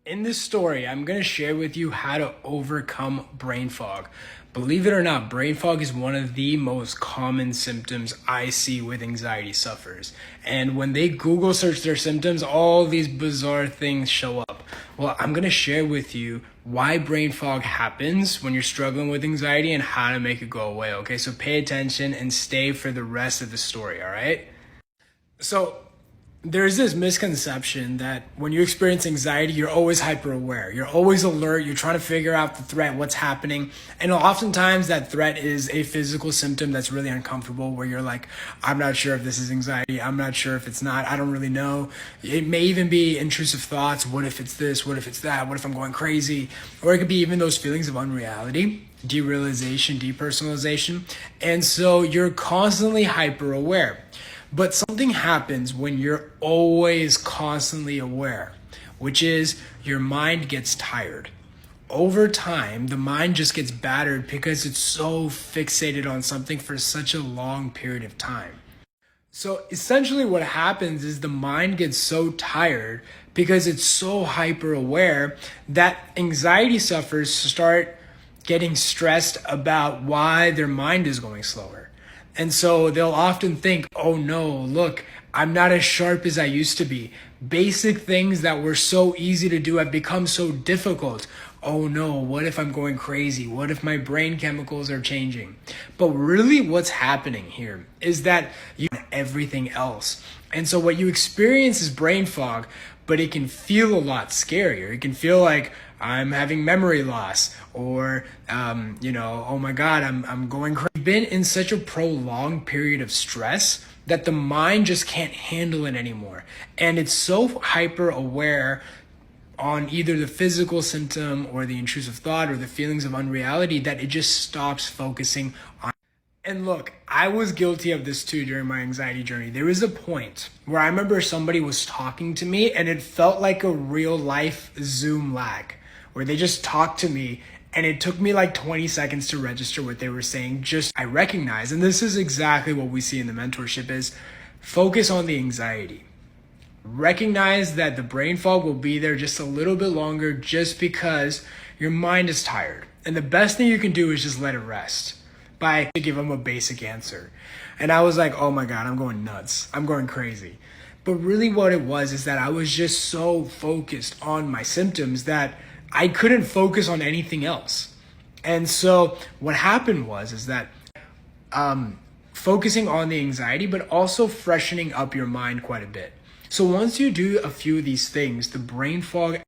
In this story, I'm going to share with you how to overcome brain fog. Believe it or not, brain fog is one of the most common symptoms I see with anxiety sufferers. And when they Google search their symptoms, all these bizarre things show up. Well, I'm going to share with you why brain fog happens when you're struggling with anxiety and how to make it go away. Okay, so pay attention and stay for the rest of the story, all right? So, there's this misconception that when you experience anxiety, you're always hyper aware. You're always alert. You're trying to figure out the threat, what's happening. And oftentimes that threat is a physical symptom that's really uncomfortable where you're like, I'm not sure if this is anxiety. I'm not sure if it's not. I don't really know. It may even be intrusive thoughts. What if it's this? What if it's that? What if I'm going crazy? Or it could be even those feelings of unreality, derealization, depersonalization. And so you're constantly hyper aware. But something happens when you're always constantly aware, which is your mind gets tired. Over time, the mind just gets battered because it's so fixated on something for such a long period of time. So essentially what happens is the mind gets so tired because it's so hyper aware that anxiety sufferers start getting stressed about why their mind is going slower. And so they'll often think, oh no, look, I'm not as sharp as I used to be. Basic things that were so easy to do have become so difficult. Oh no, what if I'm going crazy? What if my brain chemicals are changing? But really what's happening here is that you have everything else. And so what you experience is brain fog, but it can feel a lot scarier. It can feel like I'm having memory loss or, oh my God, I'm going crazy. I've been in such a prolonged period of stress that the mind just can't handle it anymore. And it's so hyper aware on either the physical symptom or the intrusive thought or the feelings of unreality that it just stops focusing on. And look, I was guilty of this too during my anxiety journey. There was a point where I remember somebody was talking to me and it felt like a real life Zoom lag where they just talked to me and it took me like 20 seconds to register what they were saying. I recognize, and this is exactly what we see in the mentorship, is focus on the anxiety. Recognize that the brain fog will be there just a little bit longer just because your mind is tired. And the best thing you can do is just let it rest by to give them a basic answer. And I was like, oh my God, I'm going nuts. I'm going crazy. But really what it was is that I was just so focused on my symptoms that I couldn't focus on anything else. And so what happened is that focusing on the anxiety, but also freshening up your mind quite a bit. So once you do a few of these things, the brain fog